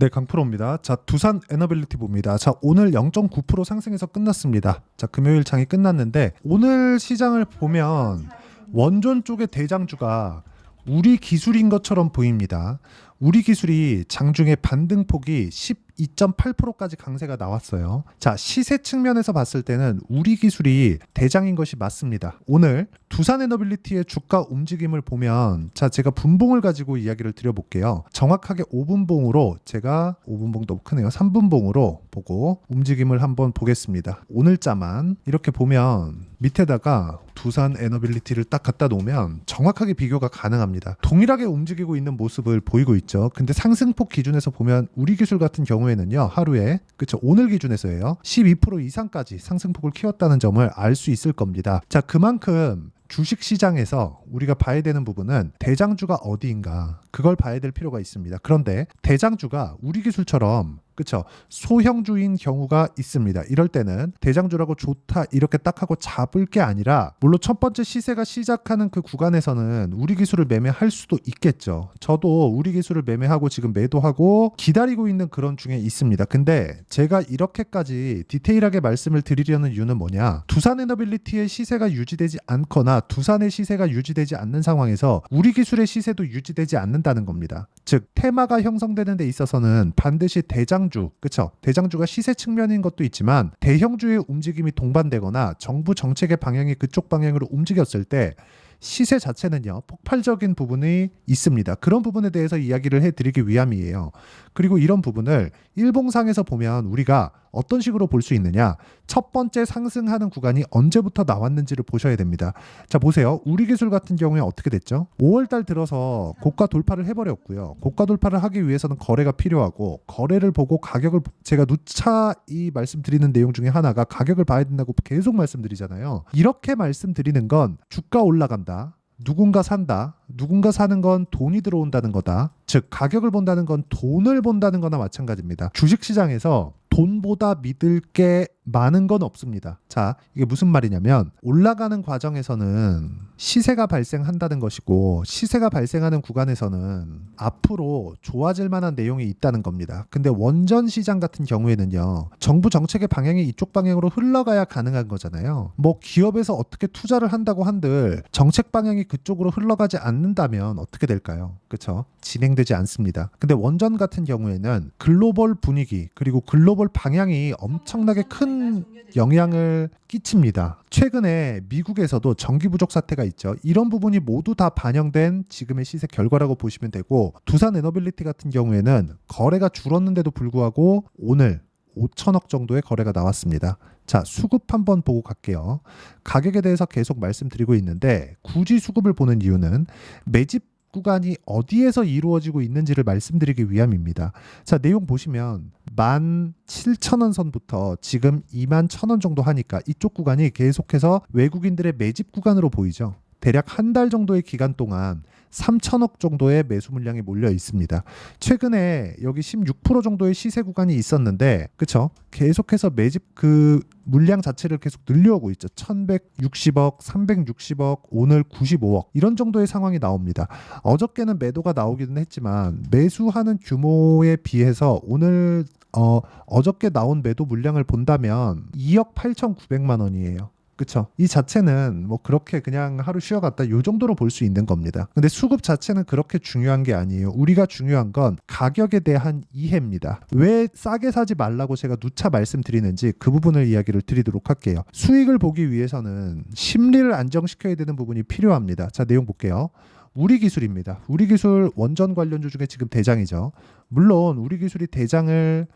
네, 강프로입니다. 자, 두산 에너빌리티 봅니다. 자, 오늘 0.9% 상승해서 끝났습니다. 자, 금요일 장이 끝났는데 오늘 시장을 보면 원전 쪽의 대장주가 우리 기술인 것처럼 보입니다. 우리 기술이 장중에 반등폭이 12.8%까지 강세가 나왔어요. 자, 시세 측면에서 봤을 때는 우리 기술이 대장인 것이 맞습니다. 오늘 두산 에너빌리티의 주가 움직임을 보면 자, 제가 분봉을 가지고 이야기를 드려볼게요. 정확하게 5분봉으로 제가 5분봉 너무 크네요. 3분봉으로 보고 움직임을 한번 보겠습니다. 오늘자만 이렇게 보면 밑에다가 두산 에너빌리티를 딱 갖다 놓으면 정확하게 비교가 가능합니다. 동일하게 움직이고 있는 모습을 보이고 있죠. 근데 상승폭 기준에서 보면 우리 기술 같은 경우에는요, 하루에 그쵸, 오늘 기준에서예요, 12% 이상까지 상승폭을 키웠다는 점을 알 수 있을 겁니다. 자, 그만큼 주식시장에서 우리가 봐야 되는 부분은 대장주가 어디인가, 그걸 봐야 될 필요가 있습니다. 그런데 대장주가 우리 기술처럼 그쵸, 소형주인 경우가 있습니다. 이럴 때는 대장주라고 좋다 이렇게 딱 하고 잡을 게 아니라, 물론 첫 번째 시세가 시작하는 그 구간에서는 우리 기술을 매매할 수도 있겠죠. 저도 우리 기술을 매매하고 지금 매도하고 기다리고 있는 그런 중에 있습니다. 근데 제가 이렇게까지 디테일하게 말씀을 드리려는 이유는 뭐냐, 두산 에너빌리티의 시세가 유지되지 않거나 두산의 시세가 유지되지 않는 상황에서 우리 기술의 시세도 유지되지 않는다는 겁니다. 즉 테마가 형성되는 데 있어서는 반드시 대장주, 그쵸, 대장주가 시세 측면인 것도 있지만 대형주의 움직임이 동반되거나 정부 정책의 방향이 그쪽 방향으로 움직였을 때 시세 자체는요, 폭발적인 부분이 있습니다. 그런 부분에 대해서 이야기를 해드리기 위함이에요. 그리고 이런 부분을 일봉상에서 보면 우리가 어떤 식으로 볼 수 있느냐, 첫 번째 상승하는 구간이 언제부터 나왔는지를 보셔야 됩니다. 자, 보세요. 우리 기술 같은 경우에 어떻게 됐죠? 5월달 들어서 고가 돌파를 해버렸고요. 고가 돌파를 하기 위해서는 거래가 필요하고, 거래를 보고 가격을, 제가 누차 이 말씀드리는 내용 중에 하나가 가격을 봐야 된다고 계속 말씀드리잖아요. 이렇게 말씀드리는 건 주가 올라간다, 누군가 산다, 누군가 사는 건 돈이 들어온다는 거다. 즉 가격을 본다는 건 돈을 본다는 거나 마찬가지입니다. 주식시장에서 돈보다 믿을 게 많은 건 없습니다. 자, 이게 무슨 말이냐면, 올라가는 과정에서는 시세가 발생한다는 것이고, 시세가 발생하는 구간에서는 앞으로 좋아질 만한 내용이 있다는 겁니다. 근데 원전 시장 같은 경우에는요, 정부 정책의 방향이 이쪽 방향으로 흘러가야 가능한 거잖아요. 뭐 기업에서 어떻게 투자를 한다고 한들 정책 방향이 그쪽으로 흘러가지 않는다면 어떻게 될까요? 그렇죠? 진행되지 않습니다. 근데 원전 같은 경우에는 글로벌 분위기 그리고 글로벌 방향이 엄청나게 큰 영향을 끼칩니다. 최근에 미국에서도 전기 부족 사태가 있죠. 이런 부분이 모두 다 반영된 지금의 시세 결과라고 보시면 되고, 두산 에너빌리티 같은 경우에는 거래가 줄었는데도 불구하고 오늘 5천억 정도의 거래가 나왔습니다. 자, 수급 한번 보고 갈게요. 가격에 대해서 계속 말씀드리고 있는데, 굳이 수급을 보는 이유는 매집 구간이 어디에서 이루어지고 있는지를 말씀드리기 위함입니다. 자, 내용 보시면 17,000원 선부터 지금 21,000원 정도 하니까 이쪽 구간이 계속해서 외국인들의 매집 구간으로 보이죠. 대략 한 달 정도의 기간 동안 3천억 정도의 매수 물량이 몰려 있습니다. 최근에 여기 16% 정도의 시세 구간이 있었는데, 그쵸? 계속해서 매집 그 물량 자체를 계속 늘려오고 있죠. 1160억, 360억, 오늘 95억, 이런 정도의 상황이 나옵니다. 어저께는 매도가 나오기는 했지만 매수하는 규모에 비해서 오늘 어저께 나온 매도 물량을 본다면 2억 8,900만 원이에요. 그쵸? 이 자체는 뭐 그렇게 그냥 하루 쉬어갔다 요 정도로 볼 수 있는 겁니다. 근데 수급 자체는 그렇게 중요한 게 아니에요. 우리가 중요한 건 가격에 대한 이해입니다. 왜 싸게 사지 말라고 제가 누차 말씀드리는지 그 부분을 이야기를 드리도록 할게요. 수익을 보기 위해서는 심리를 안정시켜야 되는 부분이 필요합니다. 자, 내용 볼게요. 우리 기술입니다. 우리 기술 원전 관련주 중에 지금 대장이죠. 물론 우리 기술이 대장의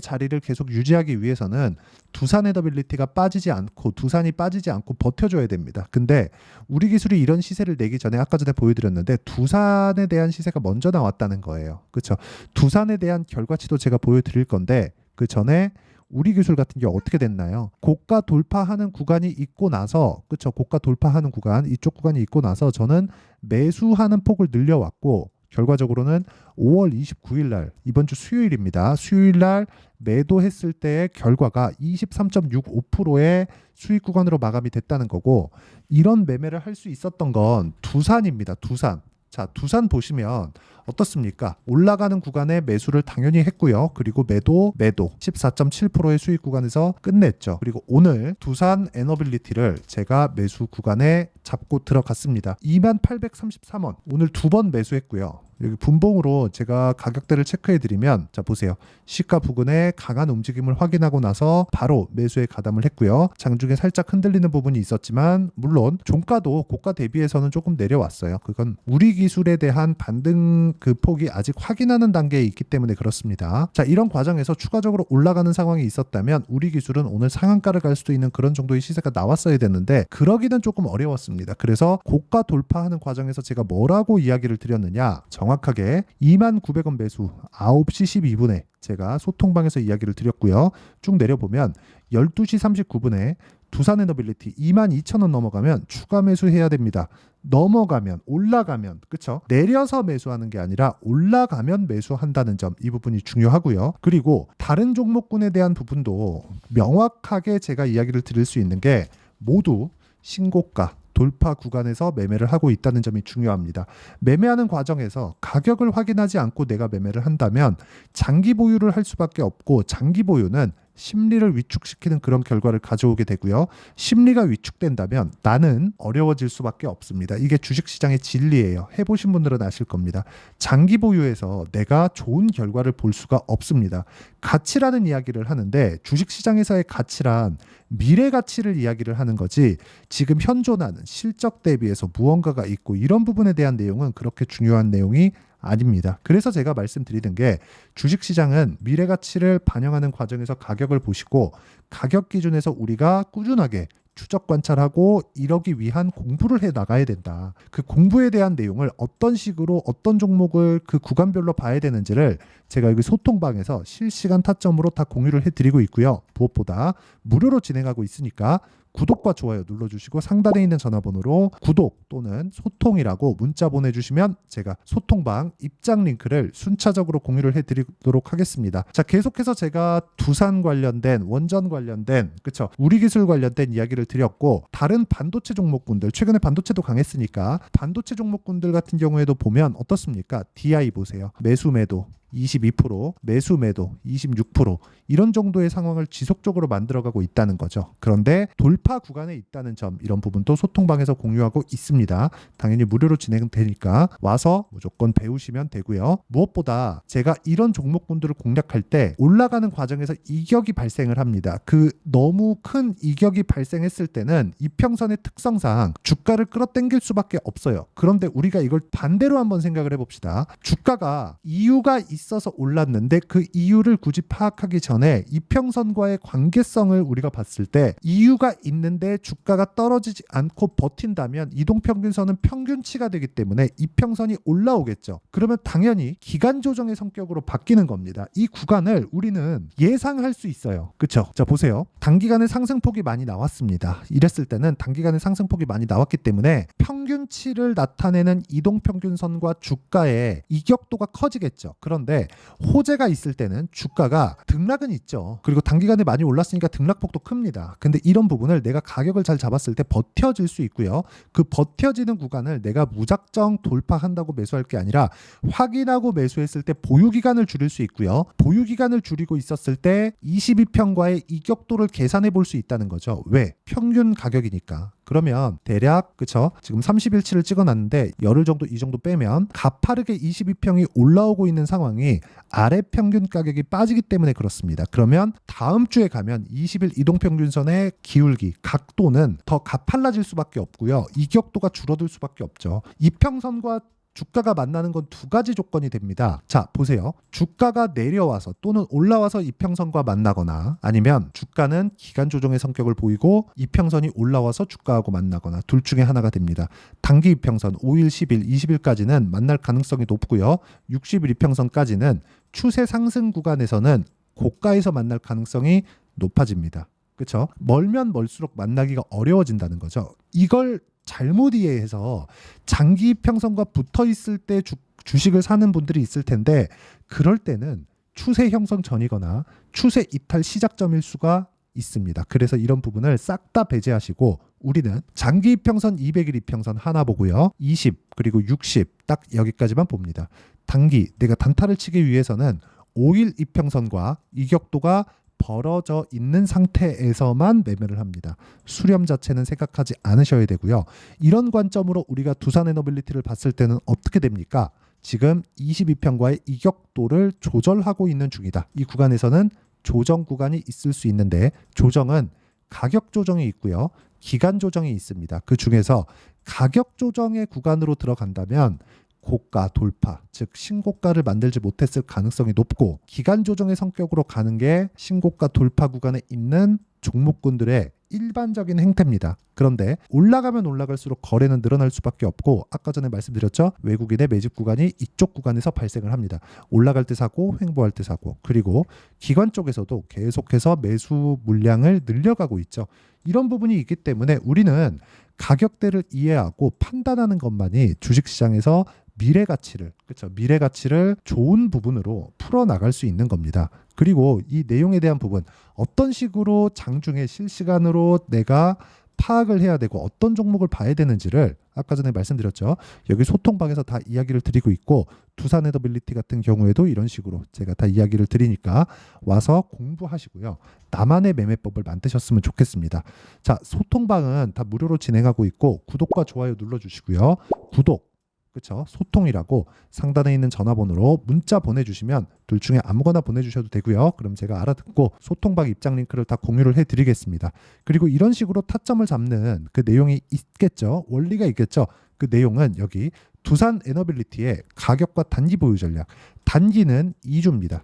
자리를 계속 유지하기 위해서는 두산 에너빌리티가 빠지지 않고, 두산이 빠지지 않고 버텨줘야 됩니다. 근데 우리 기술이 이런 시세를 내기 전에 아까 전에 보여드렸는데 두산에 대한 시세가 먼저 나왔다는 거예요. 그렇죠? 두산에 대한 결과치도 제가 보여드릴 건데, 그 전에 우리 기술 같은 게 어떻게 됐나요? 고가 돌파하는 구간이 있고 나서, 그렇죠? 고가 돌파하는 구간, 이쪽 구간이 있고 나서 저는 매수하는 폭을 늘려왔고, 결과적으로는 5월 29일 날, 이번 주 수요일입니다. 수요일 날 매도했을 때의 결과가 23.65%의 수익 구간으로 마감이 됐다는 거고, 이런 매매를 할 수 있었던 건 두산입니다. 두산. 자, 두산 보시면 어떻습니까? 올라가는 구간에 매수를 당연히 했고요. 그리고 매도 14.7%의 수익 구간에서 끝냈죠. 그리고 오늘 두산 에너빌리티를 제가 매수 구간에 잡고 들어갔습니다. 2833원. 오늘 두 번 매수했고요. 여기 분봉으로 제가 가격대를 체크해드리면 자 보세요. 시가 부근에 강한 움직임을 확인하고 나서 바로 매수에 가담을 했고요. 장중에 살짝 흔들리는 부분이 있었지만 물론 종가도 고가 대비해서는 조금 내려왔어요. 그건 우리 기술에 대한 반등 그 폭이 아직 확인하는 단계에 있기 때문에 그렇습니다. 자 이런 과정에서 추가적으로 올라가는 상황이 있었다면 우리 기술은 오늘 상한가를 갈 수도 있는 그런 정도의 시세가 나왔어야 됐는데 그러기는 조금 어려웠습니다. 그래서 고가 돌파하는 과정에서 제가 뭐라고 이야기를 드렸느냐, 정확하게 29,000원 매수 9시 12분에 제가 소통방에서 이야기를 드렸고요. 쭉 내려보면 12시 39분에 두산에너빌리티 22,000원 넘어가면 추가 매수해야 됩니다. 넘어가면, 올라가면, 그쵸? 내려서 매수하는 게 아니라 올라가면 매수한다는 점, 이 부분이 중요하고요. 그리고 다른 종목군에 대한 부분도 명확하게 제가 이야기를 드릴 수 있는 게 모두 신고가 돌파 구간에서 매매를 하고 있다는 점이 중요합니다. 매매하는 과정에서 가격을 확인하지 않고 내가 매매를 한다면 장기 보유를 할 수밖에 없고, 장기 보유는 심리를 위축시키는 그런 결과를 가져오게 되고요. 심리가 위축된다면 나는 어려워질 수밖에 없습니다. 이게 주식시장의 진리예요. 해보신 분들은 아실 겁니다. 장기 보유에서 내가 좋은 결과를 볼 수가 없습니다. 가치라는 이야기를 하는데 주식시장에서의 가치란 미래 가치를 이야기를 하는 거지, 지금 현존하는 실적 대비해서 무언가가 있고 이런 부분에 대한 내용은 그렇게 중요한 내용이 아닙니다. 그래서 제가 말씀드리는 게 주식시장은 미래 가치를 반영하는 과정에서 가격을 보시고 가격 기준에서 우리가 꾸준하게 추적 관찰하고 이러기 위한 공부를 해 나가야 된다. 그 공부에 대한 내용을 어떤 식으로 어떤 종목을 그 구간별로 봐야 되는지를 제가 여기 소통방에서 실시간 타점으로 다 공유를 해드리고 있고요. 무엇보다 무료로 진행하고 있으니까 구독과 좋아요 눌러주시고 상단에 있는 전화번호로 구독 또는 소통이라고 문자 보내주시면 제가 소통방 입장 링크를 순차적으로 공유를 해드리도록 하겠습니다. 자, 계속해서 제가 두산 관련된, 원전 관련된, 그쵸, 우리 기술 관련된 이야기를 드렸고, 다른 반도체 종목군들, 최근에 반도체도 강했으니까 반도체 종목군들 같은 경우에도 보면 어떻습니까? DI 보세요. 매수 매도 22%, 매수 매도 26%, 이런 정도의 상황을 지속적으로 만들어가고 있다는 거죠. 그런데 돌파 구간에 있다는 점, 이런 부분도 소통방에서 공유하고 있습니다. 당연히 무료로 진행되니까 와서 무조건 배우시면 되고요. 무엇보다 제가 이런 종목군들을 공략할 때 올라가는 과정에서 이격이 발생을 합니다. 그 너무 큰 이격이 발생했을 때는 이평선의 특성상 주가를 끌어당길 수밖에 없어요. 그런데 우리가 이걸 반대로 한번 생각을 해봅시다. 주가가 이유가 있어서 올랐는데 그 이유를 굳이 파악하기 전에 이평선과의 관계성을 우리가 봤을 때 이유가 있는데 주가가 떨어지지 않고 버틴다면 이동평균선은 평균치가 되기 때문에 이평선이 올라오겠죠. 그러면 당연히 기간 조정의 성격으로 바뀌는 겁니다. 이 구간을 우리는 예상할 수 있어요. 그쵸? 자, 보세요. 단기간에 상승폭이 많이 나왔습니다. 이랬을 때는 단기간에 상승폭이 많이 나왔기 때문에 평균치를 나타내는 이동평균선과 주가의 이격도가 커지겠죠. 그런데 호재가 있을 때는 주가가 등락은 있죠. 그리고 단기간에 많이 올랐으니까 등락폭도 큽니다. 근데 이런 부분을 내가 가격을 잘 잡았을 때 버텨질 수 있고요. 그 버텨지는 구간을 내가 무작정 돌파한다고 매수할 게 아니라 확인하고 매수했을 때 보유기간을 줄일 수 있고요. 보유기간을 줄이고 있었을 때 22평과의 이격도를 계산해 볼 수 있다는 거죠. 왜? 평균 가격이니까. 그러면 대략, 그쵸? 지금 30일치를 찍어놨는데 열흘 정도, 이 정도 빼면 가파르게 22평이 올라오고 있는 상황이 아래 평균 가격이 빠지기 때문에 그렇습니다. 그러면 다음 주에 가면 20일 이동평균선의 기울기, 각도는 더 가팔라질 수밖에 없고요. 이격도가 줄어들 수밖에 없죠. 이평선과 주가가 만나는 건 두 가지 조건이 됩니다. 자, 보세요. 주가가 내려와서 또는 올라와서 이평선과 만나거나, 아니면 주가는 기간 조정의 성격을 보이고 이평선이 올라와서 주가하고 만나거나, 둘 중에 하나가 됩니다. 단기 이평선 5일, 10일, 20일까지는 만날 가능성이 높고요. 60일 이평선까지는 추세 상승 구간에서는 고가에서 만날 가능성이 높아집니다. 그렇죠? 멀면 멀수록 만나기가 어려워진다는 거죠. 이걸 잘못 이해해서 장기 평선과 붙어 있을 때 주식을 사는 분들이 있을 텐데, 그럴 때는 추세 형성 전이거나 추세 이탈 시작점일 수가 있습니다. 그래서 이런 부분을 싹 다 배제하시고 우리는 장기 이평선 200일 이평선 하나 보고요. 20 그리고 60 딱 여기까지만 봅니다. 단기 내가 단타를 치기 위해서는 5일 이평선과 이격도가 벌어져 있는 상태에서만 매매를 합니다. 수렴 자체는 생각하지 않으셔야 되고요. 이런 관점으로 우리가 두산 에너빌리티를 봤을 때는 어떻게 됩니까? 지금 22평과의 이격도를 조절하고 있는 중이다. 이 구간에서는 조정 구간이 있을 수 있는데 조정은 가격 조정이 있고요. 기간 조정이 있습니다. 그 중에서 가격 조정의 구간으로 들어간다면 고가 돌파, 즉 신고가를 만들지 못했을 가능성이 높고 기간 조정의 성격으로 가는 게 신고가 돌파 구간에 있는 종목군들의 일반적인 행태입니다. 그런데 올라가면 올라갈수록 거래는 늘어날 수밖에 없고 아까 전에 말씀드렸죠. 외국인의 매집 구간이 이쪽 구간에서 발생을 합니다. 올라갈 때 사고 횡보할 때 사고 그리고 기관 쪽에서도 계속해서 매수 물량을 늘려가고 있죠. 이런 부분이 있기 때문에 우리는 가격대를 이해하고 판단하는 것만이 주식시장에서 미래 가치를 좋은 부분으로 풀어나갈 수 있는 겁니다. 그리고 이 내용에 대한 부분 어떤 식으로 장중에 실시간으로 내가 파악을 해야 되고 어떤 종목을 봐야 되는지를 아까 전에 말씀드렸죠. 여기 소통방에서 다 이야기를 드리고 있고 두산 에너빌리티 같은 경우에도 이런 식으로 제가 다 이야기를 드리니까 와서 공부하시고요. 나만의 매매법을 만드셨으면 좋겠습니다. 자, 소통방은 다 무료로 진행하고 있고 구독과 좋아요 눌러주시고요. 구독 그렇죠? 소통이라고 상단에 있는 전화번호로 문자 보내주시면 둘 중에 아무거나 보내주셔도 되고요. 그럼 제가 알아듣고 소통방 입장 링크를 다 공유를 해드리겠습니다. 그리고 이런 식으로 타점을 잡는 그 내용이 있겠죠. 원리가 있겠죠. 그 내용은 여기 두산 에너빌리티의 가격과 단기 보유 전략. 단기는 2주입니다.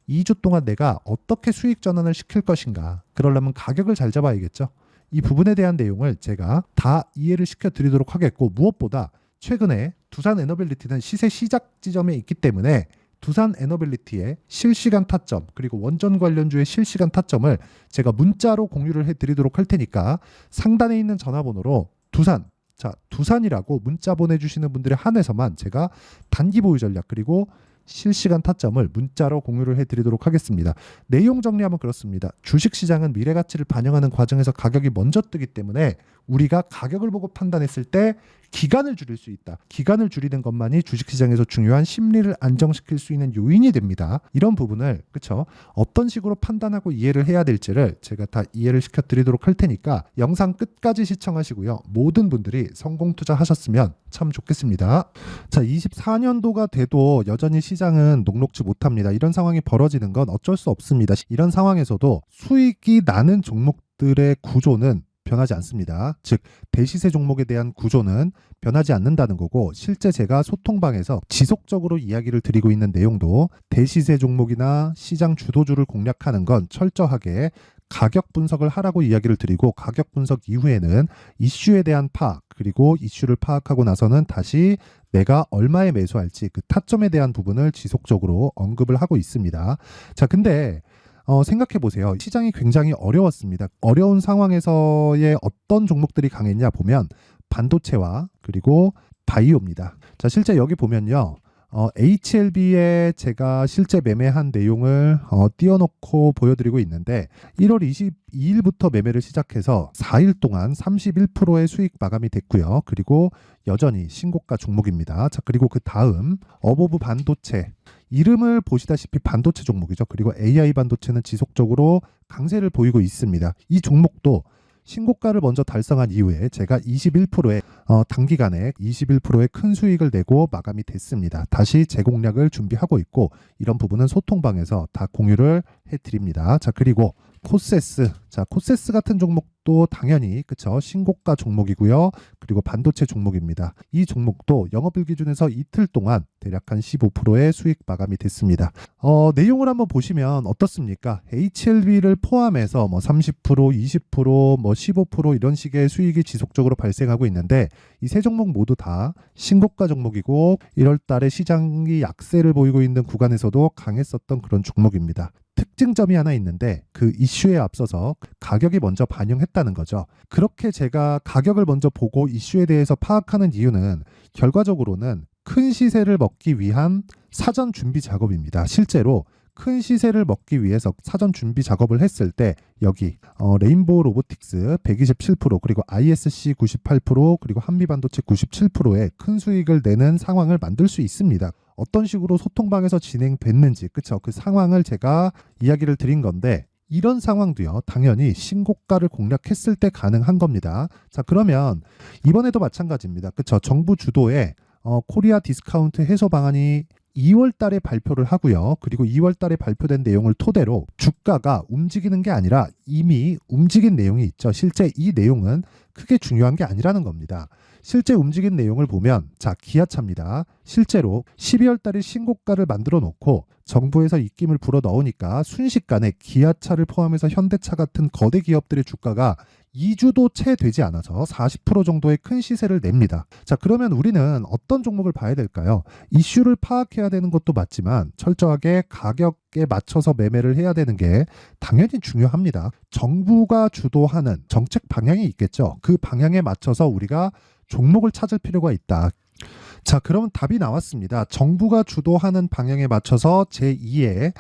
2주 동안 내가 어떻게 수익 전환을 시킬 것인가. 그러려면 가격을 잘 잡아야겠죠. 이 부분에 대한 내용을 제가 다 이해를 시켜드리도록 하겠고 무엇보다 최근에 두산 에너빌리티는 시세 시작 지점에 있기 때문에 두산 에너빌리티의 실시간 타점 그리고 원전 관련주의 실시간 타점을 제가 문자로 공유를 해드리도록 할 테니까 상단에 있는 전화번호로 두산이라고 문자 보내주시는 분들에 한해서만 제가 단기 보유 전략 그리고 실시간 타점을 문자로 공유를 해드리도록 하겠습니다. 내용 정리하면 그렇습니다. 주식시장은 미래가치를 반영하는 과정에서 가격이 먼저 뜨기 때문에 우리가 가격을 보고 판단했을 때 기간을 줄일 수 있다. 기간을 줄이는 것만이 주식시장에서 중요한 심리를 안정시킬 수 있는 요인이 됩니다. 이런 부분을 그렇죠? 어떤 식으로 판단하고 이해를 해야 될지를 제가 다 이해를 시켜드리도록 할 테니까 영상 끝까지 시청하시고요. 모든 분들이 성공 투자하셨으면 참 좋겠습니다. 자, 24년도가 돼도 여전히 시장은 녹록지 못합니다. 이런 상황이 벌어지는 건 어쩔 수 없습니다. 이런 상황에서도 수익이 나는 종목들의 구조는 변하지 않습니다. 즉 대시세 종목에 대한 구조는 변하지 않는다는 거고 실제 제가 소통방에서 지속적으로 이야기를 드리고 있는 내용도 대시세 종목이나 시장 주도주를 공략하는 건 철저하게 가격 분석을 하라고 이야기를 드리고 가격 분석 이후에는 이슈에 대한 파악 그리고 이슈를 파악하고 나서는 다시 내가 얼마에 매수할지 그 타점에 대한 부분을 지속적으로 언급을 하고 있습니다. 자, 근데 생각해 보세요. 시장이 굉장히 어려웠습니다. 어려운 상황에서의 어떤 종목들이 강했냐 보면 반도체와 그리고 바이오입니다. 자, 실제 여기 보면요. HLB에 제가 실제 매매한 내용을 띄워놓고 보여드리고 있는데 1월 22일부터 매매를 시작해서 4일 동안 31%의 수익 마감이 됐고요. 그리고 여전히 신고가 종목입니다. 자, 그리고 그 다음 어보브 반도체 이름을 보시다시피 반도체 종목이죠. 그리고 AI 반도체는 지속적으로 강세를 보이고 있습니다. 이 종목도 신고가를 먼저 달성한 이후에 제가 21%의 단기간에 21%의 큰 수익을 내고 마감이 됐습니다. 다시 재공략을 준비하고 있고 이런 부분은 소통방에서 다 공유를 해드립니다. 자, 그리고 코세스. 자, 코세스 같은 종목도 당연히 그쵸 신고가 종목이고요. 그리고 반도체 종목입니다. 이 종목도 영업일 기준에서 이틀 동안 대략 한 15%의 수익 마감이 됐습니다. 내용을 한번 보시면 어떻습니까? HLB를 포함해서 뭐 30%, 20%, 뭐 15% 이런 식의 수익이 지속적으로 발생하고 있는데 이 세 종목 모두 다 신고가 종목이고 1월 달에 시장이 약세를 보이고 있는 구간에서도 강했었던 그런 종목입니다. 특징점이 하나 있는데 그 이슈에 앞서서 가격이 먼저 반영했다는 거죠. 그렇게 제가 가격을 먼저 보고 이슈에 대해서 파악하는 이유는 결과적으로는 큰 시세를 먹기 위한 사전 준비 작업입니다. 실제로 큰 시세를 먹기 위해서 사전 준비 작업을 했을 때 여기 레인보우 로보틱스 127% 그리고 ISC 98% 그리고 한미반도체 97%의 큰 수익을 내는 상황을 만들 수 있습니다. 어떤 식으로 소통방에서 진행됐는지, 그쵸? 그 상황을 제가 이야기를 드린 건데, 이런 상황도요, 당연히 신고가를 공략했을 때 가능한 겁니다. 자, 그러면 이번에도 마찬가지입니다. 그쵸? 정부 주도의 코리아 디스카운트 해소 방안이 2월 달에 발표를 하고요. 그리고 2월 달에 발표된 내용을 토대로 주가가 움직이는 게 아니라 이미 움직인 내용이 있죠. 실제 이 내용은 크게 중요한 게 아니라는 겁니다. 실제 움직인 내용을 보면, 자, 기아차입니다. 실제로 12월 달에 신고가를 만들어 놓고 정부에서 입김을 불어 넣으니까 순식간에 기아차를 포함해서 현대차 같은 거대 기업들의 주가가 2주도 채 되지 않아서 40% 정도의 큰 시세를 냅니다. 자, 그러면 우리는 어떤 종목을 봐야 될까요? 이슈를 파악해야 되는 것도 맞지만 철저하게 가격에 맞춰서 매매를 해야 되는 게 당연히 중요합니다. 정부가 주도하는 정책 방향이 있겠죠. 그 방향에 맞춰서 우리가 종목을 찾을 필요가 있다. 자, 그러면 답이 나왔습니다. 정부가 주도하는 방향에 맞춰서 제2의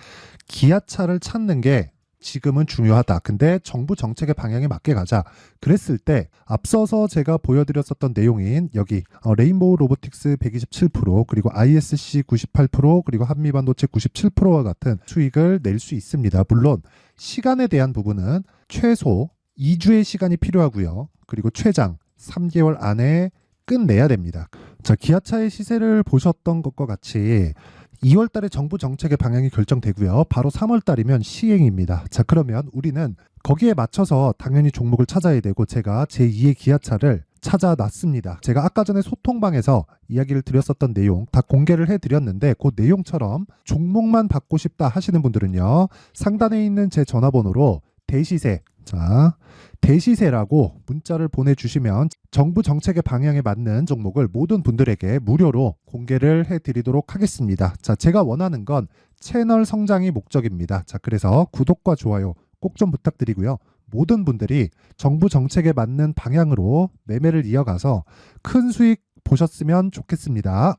기아차를 찾는 게 지금은 중요하다. 근데 정부 정책의 방향에 맞게 가자. 그랬을 때 앞서서 제가 보여드렸었던 내용인 여기 레인보우 로보틱스 127%, 그리고 ISC 98%, 그리고 한미반도체 97%와 같은 수익을 낼 수 있습니다. 물론 시간에 대한 부분은 최소 2주의 시간이 필요하고요. 그리고 최장 3개월 안에 끝내야 됩니다. 자, 기아차의 시세를 보셨던 것과 같이 2월 달에 정부 정책의 방향이 결정되고요. 바로 3월 달이면 시행입니다. 자, 그러면 우리는 거기에 맞춰서 당연히 종목을 찾아야 되고, 제가 제2의 기아차를 찾아놨습니다. 제가 아까 전에 소통방에서 이야기를 드렸었던 내용 다 공개를 해드렸는데, 그 내용처럼 종목만 받고 싶다 하시는 분들은요, 상단에 있는 제 전화번호로 대시세, 자, 대시세라고 문자를 보내주시면 정부 정책의 방향에 맞는 종목을 모든 분들에게 무료로 공개를 해드리도록 하겠습니다. 자, 제가 원하는 건 채널 성장이 목적입니다. 자, 그래서 구독과 좋아요 꼭 좀 부탁드리고요. 모든 분들이 정부 정책에 맞는 방향으로 매매를 이어가서 큰 수익 보셨으면 좋겠습니다.